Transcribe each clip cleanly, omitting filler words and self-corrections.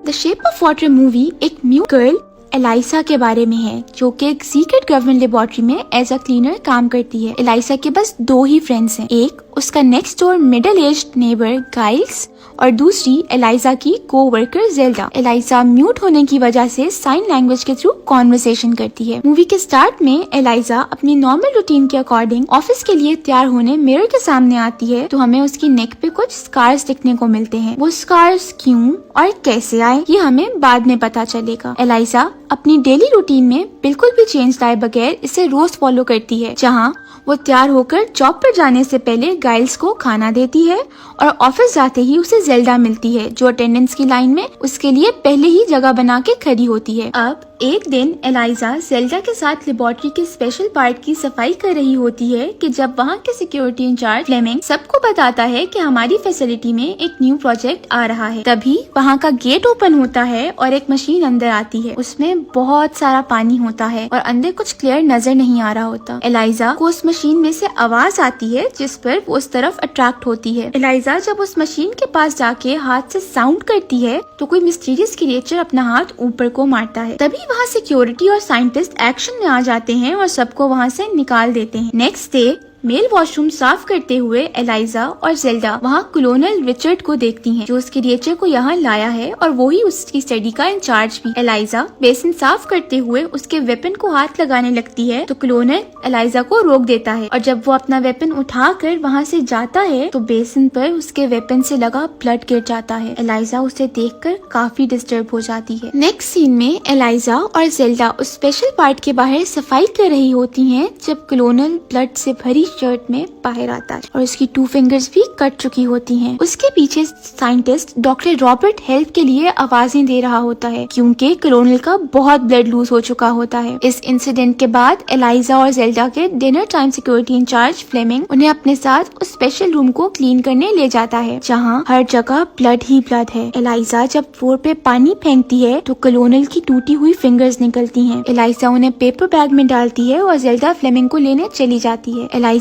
The shape of water movie एक mute girl ELISA के बारे में है, जो कि एक सीक्रेट गवर्नमेंट लेबोरेटरी में एज अ क्लीनर काम करती है। एलाइसा के बस 2 ही फ्रेंड्स हैं, एक उसका next door middle aged neighbour Giles और दूसरी एलाइजा की को-वर्कर जेल्डा। एलाइजा म्यूट होने की वजह से साइन लैंग्वेज के थ्रू कॉन्वर्सेशन करती है। मूवी के स्टार्ट में एलाइजा अपनी नॉर्मल रूटीन के अकॉर्डिंग ऑफिस के लिए तैयार होने मिरर के सामने आती है, तो हमें उसकी नेक पे कुछ स्कार्स दिखने को मिलते हैं। वो स्कार्स क्यों और कैसे आए ये हमें बाद में पता चलेगा। एलाइजा अपनी डेली रूटीन में बिल्कुल भी चेंज लाए बगैर इसे रोज फॉलो करती है, जहाँ वो तैयार होकर जॉब पर जाने से पहले गाइल्स को खाना देती है और ऑफिस जाते ही उसे जेल्डा मिलती है, जो अटेंडेंस की लाइन में उसके लिए पहले ही जगह बना के खड़ी होती है। अब एक दिन एलाइजा जेल्डा के साथ लेबोरेटरी के स्पेशल पार्ट की सफाई कर रही होती है कि जब वहाँ के सिक्योरिटी इंचार्ज फ्लेमिंग सबको बताता है कि हमारी फैसिलिटी में एक न्यू प्रोजेक्ट आ रहा है। तभी वहाँ का गेट ओपन होता है और एक मशीन अंदर आती है। उसमें बहुत सारा पानी होता है और अंदर कुछ क्लियर नजर नहीं आ रहा होता। एलाइजा को उस मशीन में से आवाज आती है, जिस पर वो उस तरफ अट्रैक्ट होती है। एलाइजा जब उस मशीन के पास जाके हाथ से साउंड करती है तो कोई मिस्टीरियस क्रिएचर अपना हाथ ऊपर को मारता है। तभी वहाँ सिक्योरिटी और साइंटिस्ट एक्शन में आ जाते हैं और सबको वहाँ से निकाल देते हैं। नेक्स्ट डे मेल वॉशरूम साफ करते हुए एलाइजा और जेल्डा वहाँ कॉलोनल रिचर्ड को देखती हैं, जो उस क्रिएचर को यहाँ लाया है और वो ही उसकी स्टडी का इंचार्ज भी। एलाइजा बेसिन साफ करते हुए उसके वेपन को हाथ लगाने लगती है, तो कॉलोनल एलाइजा को रोक देता है और जब वो अपना वेपन उठाकर वहाँ से जाता है तो बेसिन पर उसके वेपन से लगा ब्लड गिर जाता है। एलाइजा उसे देखकर काफी डिस्टर्ब हो जाती है। नेक्स्ट सीन में एलाइजा और जेल्डा उस स्पेशल पार्ट के बाहर सफाई कर रही होती हैं, जब कॉलोनल ब्लड से भरी शर्ट में बाहर आता है और उसकी 2 फिंगर्स भी कट चुकी होती हैं। उसके पीछे साइंटिस्ट डॉक्टर रॉबर्ट हेल्प के लिए आवाजें दे रहा होता है, क्योंकि कॉलोनल का बहुत ब्लड लूज हो चुका होता है। इस इंसिडेंट के बाद एलाइजा और जेल्डा के dinner time security incharge Fleming उन्हें अपने साथ उस स्पेशल रूम को क्लीन करने ले जाता है, जहाँ हर जगह ब्लड ही ब्लड है। एलाइजा जब फ्लोर पे पानी फेंकती है तो कॉलोनल की टूटी हुई फिंगर्स निकलती हैं। एलाइजा उन्हें पेपर बैग में डालती है और जेल्डा फ्लेमिंग को लेने चली जाती है। एलाइजा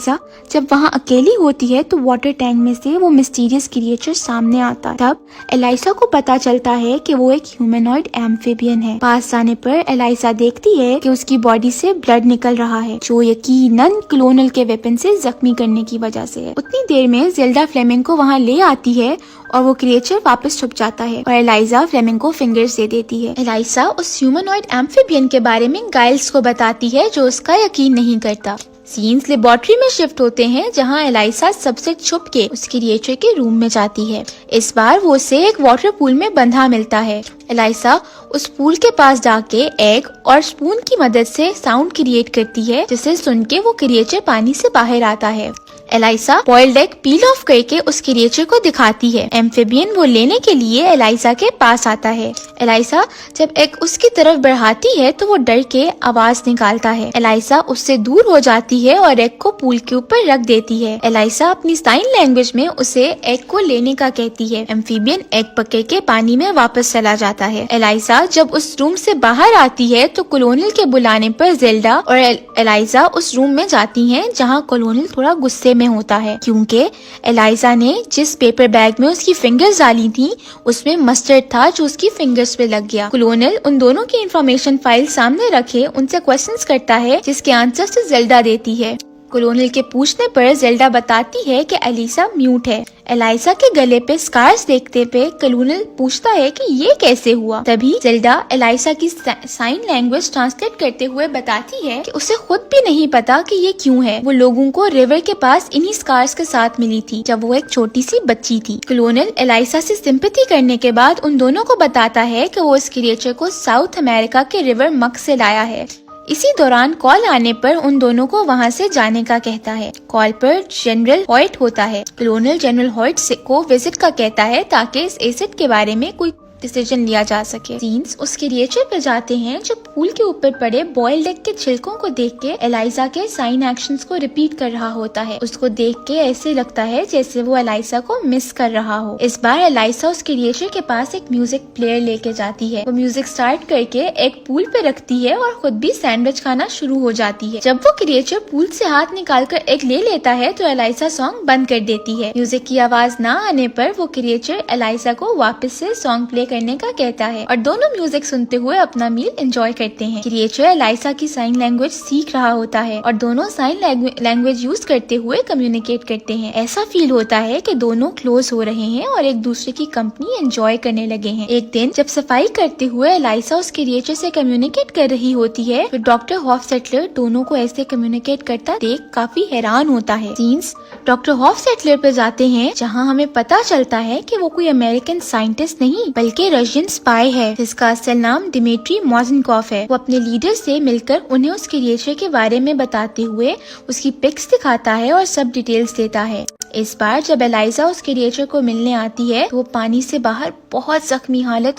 जब वहाँ अकेली होती है तो वाटर टैंक में से वो मिस्टीरियस क्रिएचर सामने आता है। तब एलाइजा को पता चलता है कि वो एक ह्यूमनॉइड एम्फिबियन है। पास जाने पर एलाइजा देखती है कि उसकी बॉडी से ब्लड निकल रहा है, जो यकीनन कॉलोनल के वेपन से जख्मी करने की वजह से है। उतनी देर में जेल्डा फ्लेमिंग को वहाँ ले आती है और वो क्रिएचर वापस छुप जाता है और एलाइजा फ्लेमिंग को फिंगर्स दे देती है। एलाइजा उस ह्यूमनॉइड एम्फिबियन के बारे में गाइल्स को बताती है, जो उसका यकीन नहीं करता। सीन्स लेबोरेटरी में शिफ्ट होते हैं, जहां एलाइजा सबसे छुप के उस क्रिएचर के रूम में जाती है। इस बार वो उसे एक वाटर पूल में बंधा मिलता है। एलाइजा उस पूल के पास जाके एग और स्पून की मदद से साउंड क्रिएट करती है, जिसे सुन के वो क्रिएचर पानी से बाहर आता है। Eliza boiled egg peel off करके उस क्रिएचर को दिखाती है। एम्फिबियन वो लेने के लिए एलाइजा के पास आता है। एलाइजा जब एग उसकी तरफ बढ़ाती है तो वो डर के आवाज निकालता है। एलाइजा उससे दूर हो जाती है और एग को पूल के ऊपर रख देती है। एलाइजा अपनी साइन लैंग्वेज में उसे एग को लेने का कहती है। एम्फिबियन एग पकड़ के पानी में वापस चला जाता है। एलाइजा जब उस रूम से बाहर आती है तो कॉलोनल के बुलाने पर जेल्डा और एलाइजा उस रूम में जाती हैं, जहां कॉलोनल थोड़ा गुस्से में होता है, क्योंकि एलाइजा ने जिस पेपर बैग में उसकी फिंगर्स डाली थी उसमें मस्टर्ड था, जो उसकी फिंगर्स पे लग गया। कॉलोनल उन दोनों की इंफॉर्मेशन फाइल सामने रखे उनसे क्वेश्चंस करता है, जिसके आंसर्स जेल्डा देती है। कॉलोनल के पूछने पर जेल्डा बताती है कि एलिसा म्यूट है। एलाइजा के गले पे स्कार्स देखते पे कॉलोनल पूछता है कि ये कैसे हुआ। तभी जेल्डा एलाइजा की साइन लैंग्वेज ट्रांसलेट करते हुए बताती है कि उसे खुद भी नहीं पता कि ये क्यों है। वो लोगों को रिवर के पास इन्हीं स्कार्स के साथ मिली थी जब वो एक छोटी सी बच्ची थी। कॉलोनल एलाइजा से सिंपैथी करने के बाद उन दोनों को बताता है कि वो इस क्रिएचर को साउथ अमेरिका के रिवर मक से लाया है। इसी दौरान कॉल आने पर उन दोनों को वहां से जाने का कहता है। कॉल पर जनरल हॉइट होता है। कॉलोनल जनरल हॉइट को विजिट का कहता है ताकि इस एसिड के बारे में कोई डिसीजन लिया जा सके। सीन्स उस क्रिएचर पे जाते हैं जो फूल के ऊपर पड़े बॉइल्ड एग के छिलकों को देख के एलाइजा के साइन एक्शंस को रिपीट कर रहा होता है। उसको देख के ऐसे लगता है जैसे वो एलाइजा को मिस कर रहा हो। इस बार एलाइजा उस क्रिएचर के पास एक म्यूजिक प्लेयर लेके जाती है। वो म्यूजिक स्टार्ट करके एक पूल पे रखती है और खुद भी सैंडविच खाना शुरू हो जाती है। जब वो क्रिएचर पूल से हाथ निकालकर एग ले लेता है तो एलाइजा सॉन्ग बंद कर देती है। म्यूजिक की आवाज ना आने पर वो क्रिएचर एलाइजा को वापस से सॉन्ग प्ले करने का कहता है और दोनों म्यूजिक सुनते हुए अपना मील एंजॉय करते हैं। क्रिएचर एलाइजा की साइन लैंग्वेज सीख रहा होता है और दोनों साइन लैंग्वेज यूज करते हुए कम्युनिकेट करते हैं। ऐसा फील होता है कि दोनों क्लोज हो रहे हैं और एक दूसरे की कंपनी एंजॉय करने लगे हैं। एक दिन जब सफाई करते हुए एलाइजा उस क्रिएचर से कम्युनिकेट कर रही होती है तो डॉक्टर हॉफस्टेटलर दोनों को ऐसे कम्युनिकेट करता देख काफी हैरान होता है। सीन्स डॉक्टर हॉफस्टेटलर पे जाते हैं जहाँ हमें पता चलता है कि वो कोई अमेरिकन साइंटिस्ट नहीं बल्कि रशियन स्पाई है जिसका असल नाम डिमिट्री मोजेनकॉफ है। वो अपने लीडर से मिलकर उन्हें उस क्रिएचर के बारे में बताते हुए उसकी पिक्स दिखाता है और सब डिटेल्स देता है। इस बार जब एलाइजा उस क्रिएचर को मिलने आती है तो वो पानी से बाहर बहुत जख्मी हालत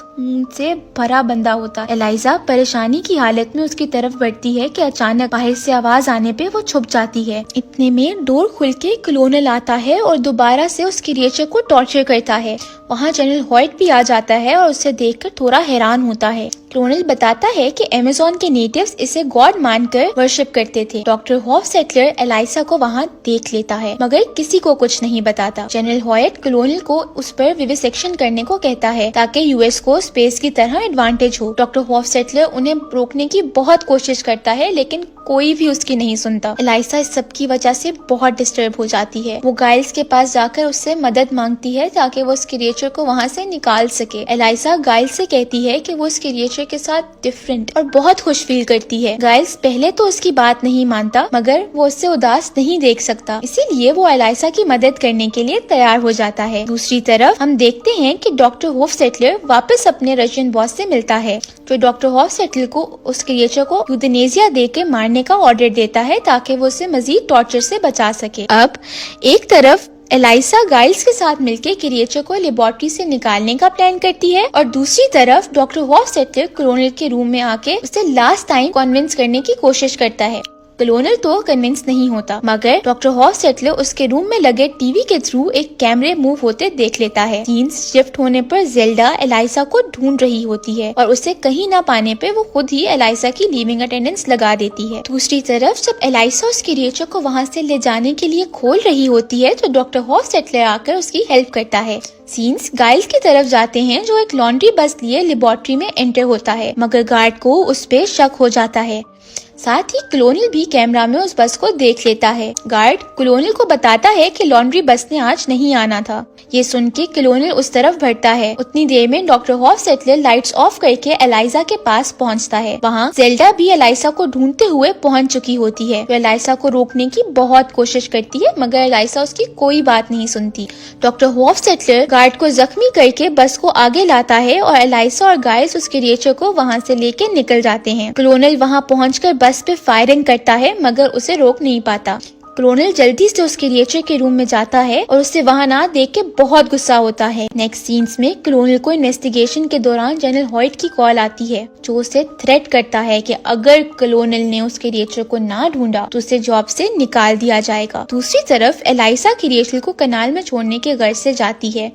से भरा बंदा होता है। एलाइजा परेशानी की हालत में उसकी तरफ बढ़ती है कि अचानक बाहर से आवाज आने पे वो छुप जाती है। इतने में डोर खुल के क्लोनल आता है और दोबारा से उस क्रिएचर को टॉर्चर करता है। वहाँ जनरल हॉयट भी आ जाता है और उसे देखकर थोड़ा हैरान होता है। क्लोनल बताता है कि अमेज़न के नेटिव्स इसे गॉड मानकर वर्शिप करते थे। डॉक्टर हॉफस्टेटलर एलाइजा को वहाँ देख लेता है मगर किसी को कुछ नहीं बताता। जनरल हॉयट क्लोनल को उस पर विविसेक्शन करने को कहता है ताकि यूएस को स्पेस की तरह एडवांटेज हो। डॉक्टर हॉफस्टेटलर उन्हें रोकने की बहुत कोशिश करता है लेकिन कोई भी उसकी नहीं सुनता। एलाइजा इस सब की वजह से बहुत डिस्टर्ब हो जाती है। वो गाइल्स के पास जाकर उससे मदद मांगती है ताकि वो उस क्रिएचर को वहाँ से निकाल सके। एलाइजा गाइल्स से कहती है कि वो उस क्रिएचर के साथ डिफरेंट और बहुत खुश फील करती है। गाइल्स पहले तो उसकी बात नहीं मानता मगर वो उससे उदास नहीं देख सकता, इसीलिए वो एलाइजा की मदद करने के लिए तैयार हो जाता है। दूसरी तरफ हम देखते हैं कि डॉक्टर हॉफस्टेटलर वापस अपने रशियन बॉस से मिलता है जो डॉक्टर हॉफस्टेटलर को उस क्रिएचर को यूथेनेसिया देके मारने का ऑर्डर देता है ताकि वो उसे मजीद टॉर्चर से बचा सके। अब एक तरफ एलाइजा गाइल्स के साथ मिलकर क्रिएचर को लेबोरेटरी से निकालने का प्लान करती है और दूसरी तरफ डॉक्टर हॉफस्टेटलर क्लोनल के रूम में आके उसे लास्ट टाइम कन्विंस करने की कोशिश करता है। क्लोनल तो कन्विंस नहीं होता मगर डॉक्टर हॉफस्टेटलर उसके रूम में लगे टीवी के थ्रू एक कैमरे मूव होते देख लेता है। सीन्स शिफ्ट होने पर जेल्डा एलाइजा को ढूंढ रही होती है और उसे कहीं ना पाने पे वो खुद ही एलाइजा की लीविंग अटेंडेंस लगा देती है। दूसरी तरफ जब एलाइजा उस क्रिएचर को वहाँ से ले जाने के लिए खोल रही होती है तो डॉक्टर हॉफस्टेटलर आकर उसकी हेल्प करता है। सीन्स गाइल्स की तरफ जाते हैं जो एक लॉन्ड्री बस लिए लेबोरेटरी में एंटर होता है मगर गार्ड को उस पे शक हो जाता है। साथ ही क्लोनल भी कैमरा में उस बस को देख लेता है। गार्ड क्लोनल को बताता है कि लॉन्ड्री बस ने आज नहीं आना था। ये सुन के क्लोनल उस तरफ बढ़ता है। उतनी देर में डॉक्टर हॉफस्टेटलर लाइट्स ऑफ करके एलाइजा के पास पहुंचता है। वहाँ जेल्डा भी एलाइजा को ढूंढते हुए पहुंच चुकी होती है। वो एलाइजा को रोकने की बहुत कोशिश करती है मगर एलाइजा उसकी कोई बात नहीं सुनती। डॉक्टर हॉफस्टेटलर गार्ड को जख्मी करके बस को आगे लाता है और एलाइजा और गाइल्स उस क्रिएचर को वहाँ से लेके निकल जाते हैं। क्लोनल वहाँ पहुँचकर बस पे फायरिंग करता है मगर उसे रोक नहीं पाता। क्लोनल जल्दी से उस क्रिएचर के रूम में जाता है और उसे वहाँ ना देख के बहुत गुस्सा होता है। नेक्स्ट सीन्स में क्लोनल को इन्वेस्टिगेशन के दौरान जनरल हॉयट की कॉल आती है जो उसे थ्रेट करता है कि अगर क्लोनल ने उस क्रिएचर को ना ढूंढा तो उसे जॉब से निकाल दिया जाएगा। दूसरी तरफ एलाइजा क्रिएचर को कनाल में छोड़ने के गर्ज से जाती है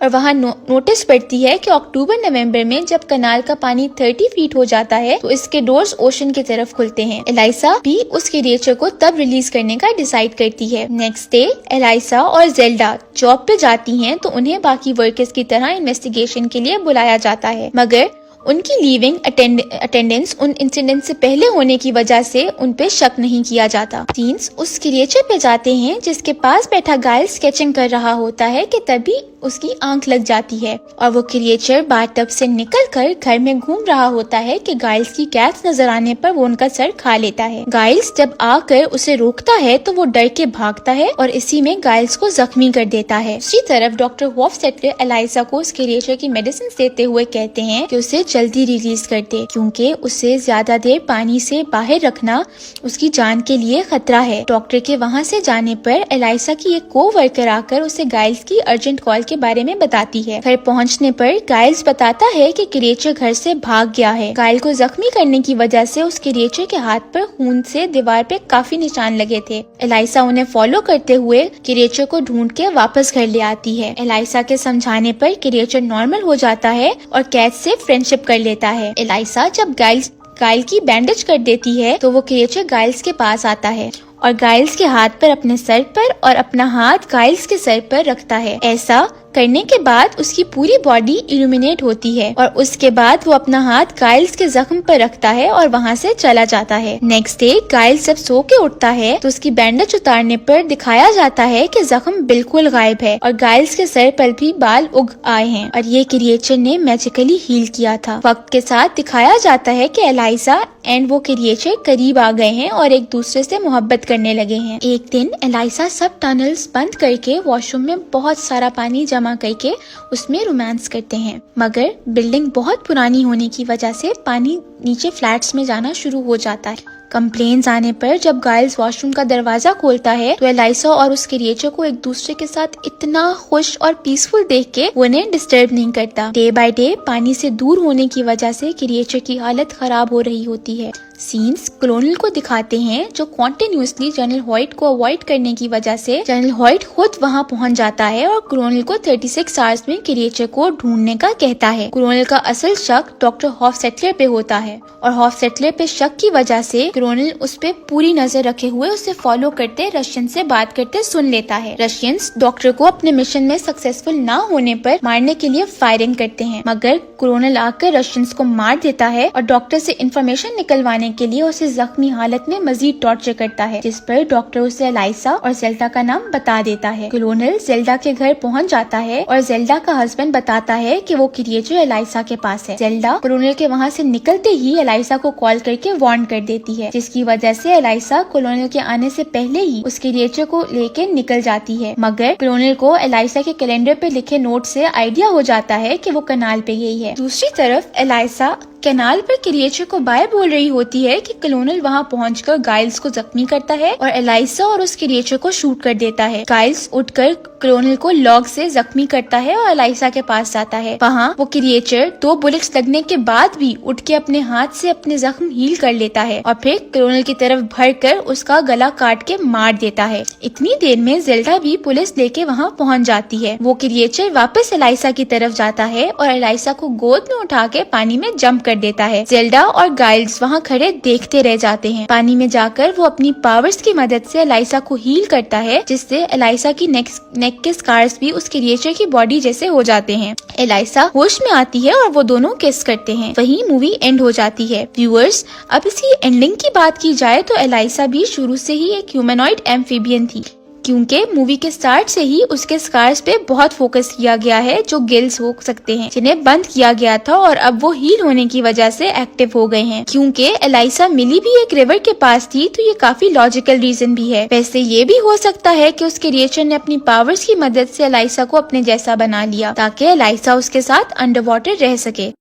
और वहाँ नोटिस पड़ती है कि अक्टूबर नवंबर में जब कनाल का पानी 30 फीट हो जाता है तो इसके डोर्स ओशन की तरफ खुलते हैं। एलाइजा भी उस क्रिएचर को तब रिलीज करने का डिसाइड करती है। नेक्स्ट डे एलाइजा और जेल्डा जॉब पे जाती हैं तो उन्हें बाकी वर्कर्स की तरह इन्वेस्टिगेशन के लिए बुलाया जाता है मगर उनकी लीविंग अटेंडेंस उन इंसिडेंट से पहले होने की वजह से उन पे शक नहीं किया जाता। सीन्स उस क्रिएचर पे जाते हैं जिसके पास बैठा गाइल स्केचिंग कर रहा होता है कि तभी उसकी आंख लग जाती है और वो क्रिएचर बाथटब से निकलकर घर में घूम रहा होता है कि गाइल्स की कैट्स नजर आने पर वो उनका सर खा लेता है। गाइल्स जब आकर उसे रोकता है तो वो डर के भागता है और इसी में गाइल्स को जख्मी कर देता है। दूसरी तरफ डॉक्टर हॉफस्टेटलर एलाइजा को उस क्रिएचर की मेडिसिन देते हुए कहते हैं कि उसे जल्दी रिलीज कर दे क्योंकि उसे ज्यादा देर पानी से बाहर रखना उसकी जान के लिए खतरा है। डॉक्टर के वहाँ से जाने पर एलाइजा की एक को वर्कर आकर उसे गाइल्स की अर्जेंट कॉल के बारे में बताती है। घर पहुंचने पर गाइल्स बताता है कि क्रिएचर घर से भाग गया है। गाइल को जख्मी करने की वजह से उस क्रिएचर के हाथ पर खून से दीवार पे काफी निशान लगे थे। एलाइसा उन्हें फॉलो करते हुए क्रिएचर को ढूंढ के वापस घर ले आती है। एलाइसा के समझाने पर क्रिएचर नॉर्मल हो जाता है और कैट से फ्रेंडशिप कर लेता है। एलाइसा जब गाइल की बैंडेज कर देती है तो वो क्रिएचर गाइल्स के पास आता है और गाइल्स के हाथ पर अपने सर पर और अपना हाथ गाइल्स के सर पर रखता है। ऐसा करने के बाद उसकी पूरी बॉडी इल्यूमिनेट होती है और उसके बाद वो अपना हाथ गाइल्स के जख्म पर रखता है और वहाँ से चला जाता है। नेक्स्ट डे गाइल्स जब सो के उठता है तो उसकी बैंडेज उतारने पर दिखाया जाता है कि जख्म बिल्कुल गायब है और गाइल्स के सर पर भी बाल उग आए हैं और ये क्रिएचर ने मैजिकली हील किया था। वक्त के साथ दिखाया जाता है कि एलाइसा एंड वो क्रिएचर करीब आ गए हैं और एक दूसरे से मोहब्बत करने लगे हैं। एक दिन एलाइसा सब टनल्स बंद करके वॉशरूम में बहुत सारा पानी जमा करके उसमें रोमांस करते हैं, मगर बिल्डिंग बहुत पुरानी होने की वजह से पानी नीचे फ्लैट्स में जाना शुरू हो जाता है। कंप्लेन्स आने पर जब गाइल्स वॉशरूम का दरवाजा खोलता है तो एलाइसा और उस क्रिएचर को एक दूसरे के साथ इतना खुश और पीसफुल देख के वो उन्हें डिस्टर्ब नहीं करता। डे बाय डे पानी से दूर होने की वजह से क्रिएचर की हालत खराब हो रही होती है। सीन्स कलोनियल को दिखाते हैं जो कॉन्टिन्यूसली जनरल व्हाइट को अवॉइड करने की वजह से जनरल व्हाइट खुद वहां पहुंच जाता है और कलोनियल को 36 आवर्स में क्रिएचर को ढूंढने का कहता है। कलोनियल का असल शक डॉक्टर हॉफसेटलर पे होता है और हॉफसेटलर पे शक की वजह से कलोनियल उस पे पूरी नजर रखे हुए उसे फॉलो करते रशियन से बात करते सुन लेता है। रशियंस डॉक्टर को अपने मिशन में सक्सेसफुल न होने पर मारने के लिए फायरिंग करते हैं, मगर कलोनियल आकर रशियंस को मार देता है और डॉक्टर से इंफॉर्मेशन निकलवाने के लिए उसे जख्मी हालत में मजीद टॉर्चर करता है, जिस पर डॉक्टर उसे एलाइसा और जेल्डा का नाम बता देता है। कलोनियल जेल्डा के घर पहुंच जाता है और जेल्डा का हस्बैंड बताता है कि वो क्रिएचर एलाइसा के पास है। जेल्डा कलोनियल के वहाँ से निकलते ही एलाइसा को कॉल करके वार्न कर देती है, जिसकी वजह से एलाइसा कलोनियल के आने से पहले ही उस क्रिएचर को लेके निकल जाती है। मगर कलोनियल को एलाइसा के कैलेंडर पे लिखे नोट से आइडिया हो जाता है कि वो कनाल पे गई है। दूसरी तरफ एलाइसा कैनाल पर क्रिएचर को बाय बोल रही होती है कि कलोनियल वहां पहुंचकर गाइल्स को जख्मी करता है और एलाइसा और उस क्रिएचर को शूट कर देता है। गाइल्स उठकर कलोनियल को लॉग से जख्मी करता है और एलाइसा के पास जाता है। वहां वो क्रिएचर 2 बुलेट्स लगने के बाद भी उठ के अपने हाथ से अपने जख्म हील कर लेता है और फिर कलोनियल की तरफ भरकर उसका गला काट के मार देता है। इतनी देर में जेल्डा भी पुलिस लेके वहाँ पहुँच जाती है। वो क्रिएचर वापस एलाइसा की तरफ जाता है और एलाइसा को गोद में उठा के पानी में जंप कर देता है। जेल्डा और गाइल्स वहाँ खड़े देखते रह जाते हैं। पानी में जाकर वो अपनी पावर्स की मदद से एलाइसा को हील करता है, जिससे एलाइसा की नेक के स्कार्स भी उस क्रिएचर की बॉडी जैसे हो जाते हैं। एलाइसा होश में आती है और वो दोनों किस करते हैं। वहीं मूवी एंड हो जाती है। व्यूअर्स, अब इसी एंडिंग की बात की जाए तो एलाइसा भी शुरू से ही एक ह्यूमनॉइड एम्फीबियन थी, क्योंकि मूवी के स्टार्ट से ही उसके स्कार्स पे बहुत फोकस किया गया है, जो गिल्स हो सकते हैं, जिन्हें बंद किया गया था और अब वो हील होने की वजह से एक्टिव हो गए हैं। क्योंकि एलाइसा मिली भी एक रिवर के पास थी, तो ये काफी लॉजिकल रीजन भी है। वैसे ये भी हो सकता है कि उसके क्रिएचर ने अपनी पावर्स की मदद से एलाइसा को अपने जैसा बना लिया, ताकि एलाइसा उसके साथ अंडर वाटर रह सके।